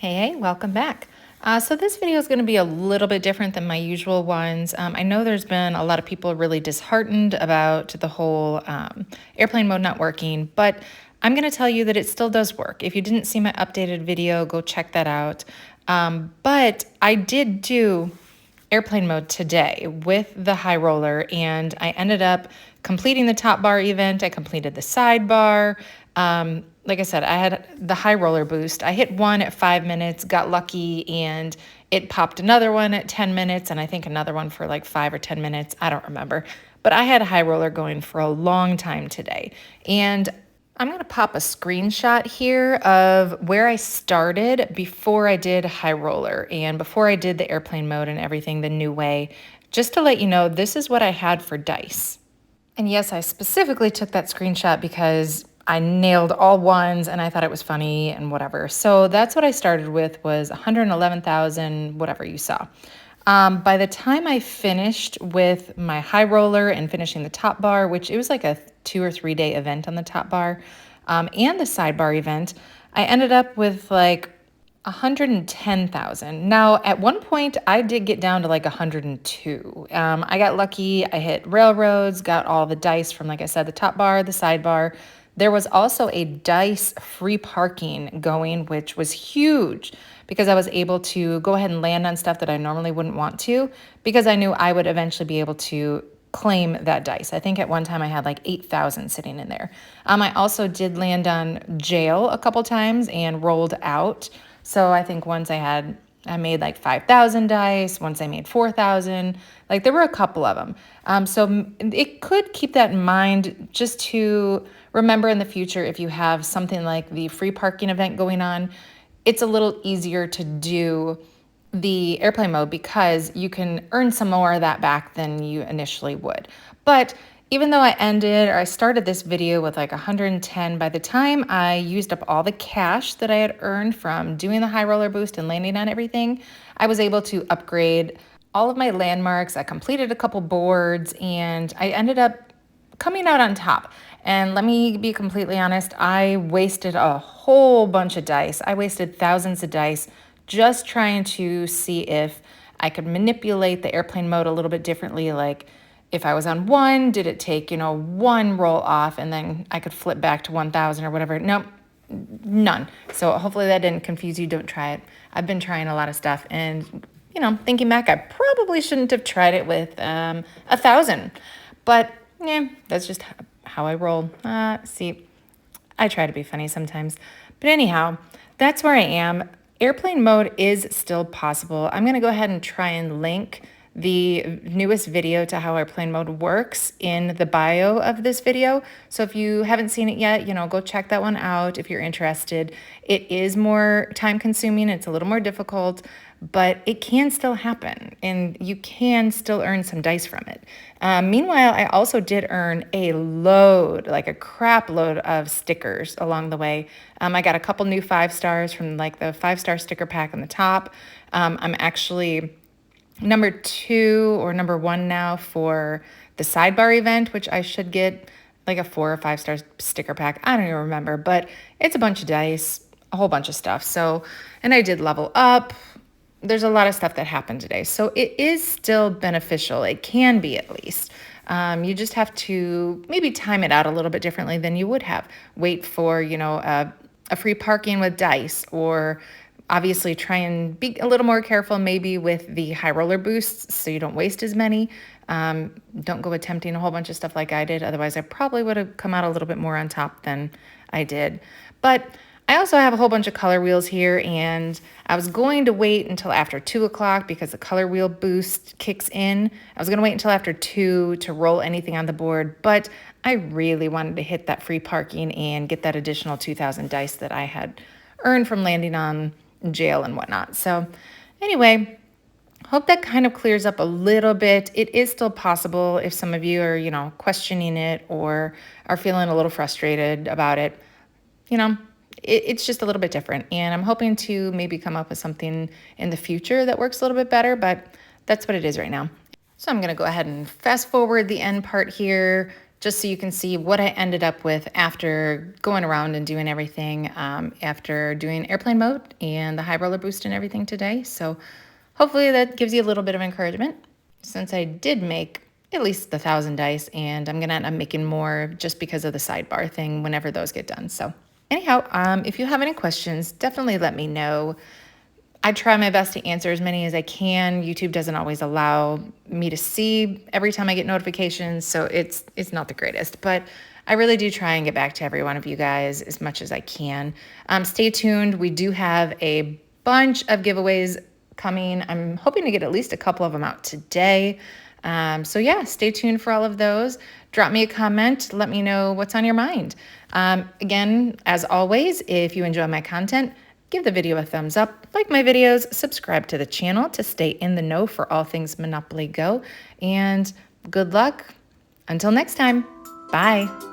Hey, welcome back. So this video is going to be a little bit different than my usual ones. I know there's been a lot of people really disheartened about the whole airplane mode not working, but I'm going to tell you that it still does work. If you didn't see my updated video, go check that out. But I did do airplane mode today with the high roller, and I ended up completing the top bar event. I completed the sidebar. Like I said, I had the high roller boost. I hit one at 5 minutes, got lucky, and it popped another one at 10 minutes, and I think another one for like 5 or 10 minutes. I don't remember. But I had a high roller going for a long time today. And I'm going to pop a screenshot here of where I started before I did high roller and before I did the airplane mode and everything the new way, just to let you know this is what I had for dice. And yes, I specifically took that screenshot because I nailed all ones and I thought it was funny and whatever. So that's what I started with, was 111,000, whatever you saw. By the time I finished with my high roller and finishing the top bar, which it was like a 2 or 3 day event on the top bar, and the sidebar event, I ended up with like 110,000. Now, at one point, I did get down to like 102. I got lucky. I hit railroads, got all the dice from, like I said, the top bar, the sidebar. There was also a dice free parking going, which was huge because I was able to go ahead and land on stuff that I normally wouldn't want to, because I knew I would eventually be able to claim that dice. I think at one time I had like 8,000 sitting in there. I also did land on jail a couple times and rolled out. So I think once I made like 5,000 dice, once I made 4,000, like there were a couple of them. So it could keep that in mind, just to remember in the future, if you have something like the free parking event going on, it's a little easier to do the airplane mode because you can earn some more of that back than you initially would. But even though I started this video with like 110, by the time I used up all the cash that I had earned from doing the high roller boost and landing on everything, I was able to upgrade all of my landmarks. I completed a couple boards and I ended up coming out on top. And let me be completely honest, I wasted a whole bunch of dice. I wasted thousands of dice just trying to see if I could manipulate the airplane mode a little bit differently. Like if I was on one, did it take, one roll off and then I could flip back to 1,000 or whatever? Nope, none. So hopefully that didn't confuse you. Don't try it. I've been trying a lot of stuff and, thinking back, I probably shouldn't have tried it with 1,000. But yeah, that's just how I roll. See, I try to be funny sometimes. But anyhow, that's where I am. Airplane mode is still possible. I'm going to go ahead and try and link the newest video to how airplane mode works in the bio of this video. So if you haven't seen it yet, go check that one out if you're interested. It is more time consuming. It's a little more difficult, but it can still happen and you can still earn some dice from it. Meanwhile, I also did earn a load, like a crap load of stickers along the way. I got a couple new 5 stars from like the 5-star sticker pack on the top. I'm actually number 2 or number 1 now for the sidebar event, which I should get like a 4 or 5-star sticker pack. I don't even remember, but it's a bunch of dice, a whole bunch of stuff. So, and I did level up. There's a lot of stuff that happened today. So it is still beneficial. It can be, at least. You just have to maybe time it out a little bit differently than you would have. Wait for, a free parking with dice, or obviously try and be a little more careful maybe with the high roller boosts so you don't waste as many. Don't go attempting a whole bunch of stuff like I did. Otherwise, I probably would have come out a little bit more on top than I did. But I also have a whole bunch of color wheels here, and I was going to wait until after 2 o'clock because the color wheel boost kicks in. I was going to wait until after 2 to roll anything on the board, but I really wanted to hit that free parking and get that additional 2,000 dice that I had earned from landing on jail and whatnot. So anyway, hope that kind of clears up a little bit. It is still possible if some of you are, questioning it or are feeling a little frustrated about it. It's just a little bit different, and I'm hoping to maybe come up with something in the future that works a little bit better, but that's what it is right now. So I'm going to go ahead and fast forward the end part here. just so you can see what I ended up with after going around and doing everything, after doing airplane mode and the high roller boost and everything today. So hopefully that gives you a little bit of encouragement, since I did make at least the 1,000 dice, and I'm gonna end up making more just because of the sidebar thing whenever those get done. So anyhow, if you have any questions, definitely let me know. I try my best to answer as many as I can. YouTube doesn't always allow me to see every time I get notifications, so it's not the greatest. But I really do try and get back to every one of you guys as much as I can. Stay tuned. We do have a bunch of giveaways coming. I'm hoping to get at least a couple of them out today. So yeah, stay tuned for all of those. Drop me a comment. Let me know what's on your mind. Again, as always, if you enjoy my content, give the video a thumbs up, like my videos, subscribe to the channel to stay in the know for all things Monopoly Go, and good luck. Until next time, bye.